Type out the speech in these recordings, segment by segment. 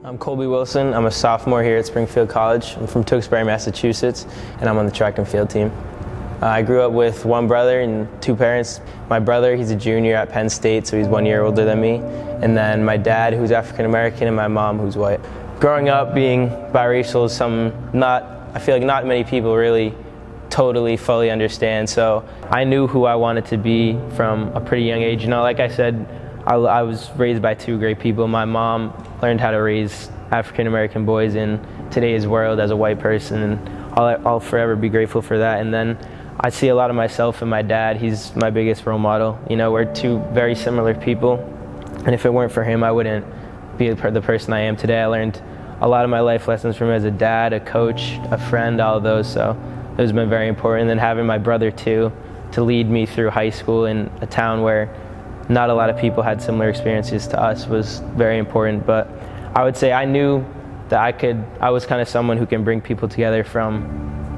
I'm Colby Wilson. I'm a sophomore here at Springfield College. I'm from Tewksbury, Massachusetts, and I'm on the track and field team. I grew up with one brother and two parents. My brother, he's a junior at Penn State, so he's 1 year older than me. And then my dad, who's African American, and my mom, who's white. Growing up, being biracial is I feel like not many people really totally fully understand. So I knew who I wanted to be from a pretty young age. You know, like I said, I was raised by two great people. My mom learned how to raise African American boys in today's world as a white person, and I'll forever be grateful for that. And then I see a lot of myself in my dad. He's my biggest role model. You know, we're two very similar people, and if it weren't for him, I wouldn't be the person I am today. I learned a lot of my life lessons from him as a dad, a coach, a friend, all of those, so those have been very important. And then having my brother too, to lead me through high school in a town where not a lot of people had similar experiences to us was very important. But I would say I knew that I was kind of someone who can bring people together from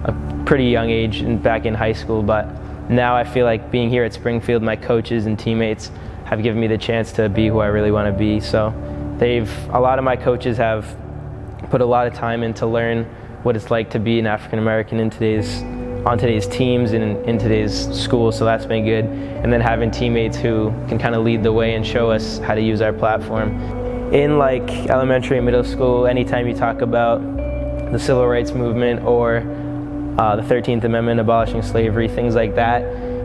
a pretty young age and back in high school. But now I feel like being here at Springfield, my coaches and teammates have given me the chance to be who I really want to be. So a lot of my coaches have put a lot of time in to learn what it's like to be an African American on today's teams and in today's school, so that's been good. And then having teammates who can kind of lead the way and show us how to use our platform. In like elementary and middle school, anytime you talk about the civil rights movement or the 13th Amendment, abolishing slavery, things like that,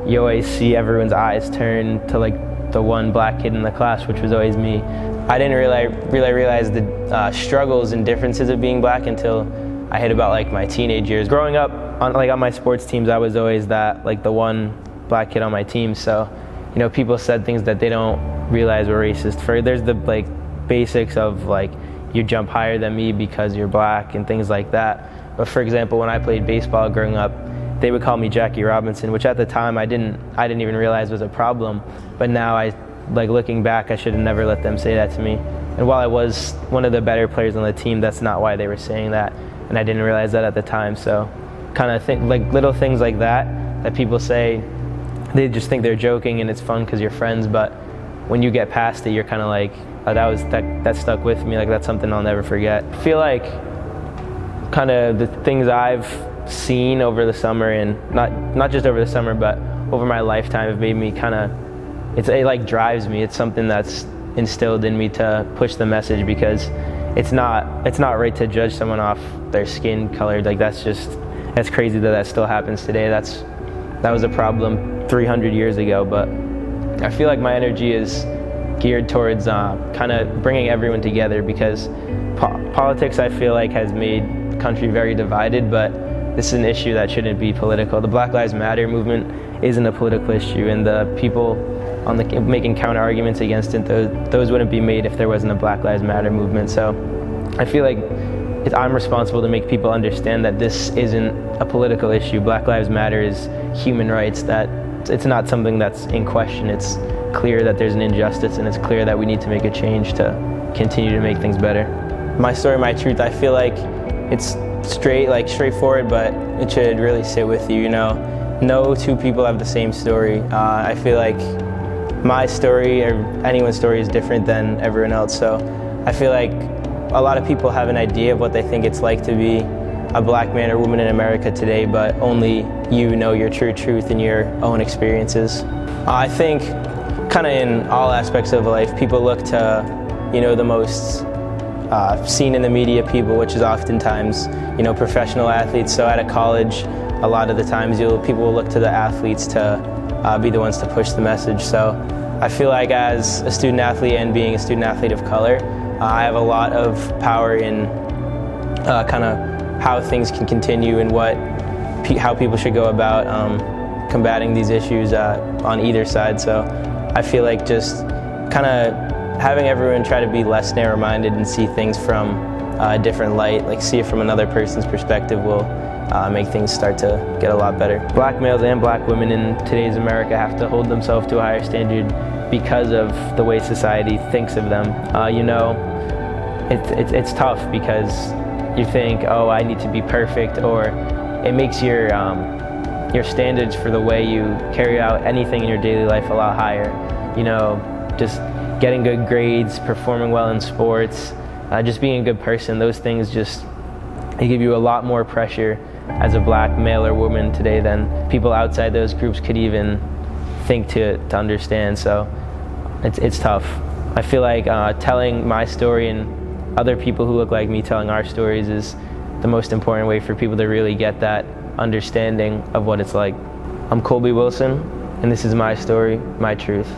you always see everyone's eyes turn to like the one black kid in the class, which was always me. I didn't really realize the struggles and differences of being black until I hit about like my teenage years. Growing up on my sports teams, I was always the one black kid on my team. So, you know, people said things that they don't realize were racist. There's the basics of you jump higher than me because you're black and things like that. But for example, when I played baseball growing up, they would call me Jackie Robinson, which at the time I didn't even realize was a problem. But now looking back, I should have never let them say that to me. And while I was one of the better players on the team, that's not why they were saying that. And I didn't realize that at the time. So kind of little things like that people say, they just think they're joking and it's fun because you're friends. But when you get past it, you're kind of like, oh, that stuck with me. That's something I'll never forget. I feel like kind of the things I've seen over the summer, and not just over the summer, but over my lifetime, have made me kind of, it drives me. It's something that's instilled in me to push the message, because it's not right to judge someone off their skin color. That's crazy that still happens today. That was a problem 300 years ago. But I feel like my energy is geared towards kind of bringing everyone together, because politics, I feel like, has made the country very divided, but this is an issue that shouldn't be political. The Black Lives Matter movement isn't a political issue, and the people making counter arguments against it, those wouldn't be made if there wasn't a Black Lives Matter movement. So I feel like I'm responsible to make people understand that this isn't a political issue. Black Lives Matter is human rights, that it's not something that's in question. It's clear that there's an injustice, and it's clear that we need to make a change to continue to make things better. My story, my truth, I feel like it's straightforward, but it should really sit with you, you know. No two people have the same story. I feel like my story or anyone's story is different than everyone else, so I feel like a lot of people have an idea of what they think it's like to be a black man or woman in America today, but only you know your true truth and your own experiences. I think kind of in all aspects of life, people look to, you know, the most seen in the media people, which is oftentimes, you know, professional athletes. So at a college, a lot of the times people will look to the athletes to be the ones to push the message. So I feel like as a student athlete and being a student athlete of color, I have a lot of power in kind of how things can continue and how people should go about combating these issues on either side. So I feel like just kind of having everyone try to be less narrow-minded and see things from a different light, see it from another person's perspective, will make things start to get a lot better. Black males and black women in today's America have to hold themselves to a higher standard because of the way society thinks of them. You know, it's tough because you think, oh, I need to be perfect, or it makes your standards for the way you carry out anything in your daily life a lot higher. You know, just getting good grades, performing well in sports, just being a good person. Those things they give you a lot more pressure as a black male or woman today than people outside those groups could even think to understand. So it's tough. I feel like telling my story and other people who look like me telling our stories is the most important way for people to really get that understanding of what it's like. I'm Colby Wilson, and this is my story, my truth.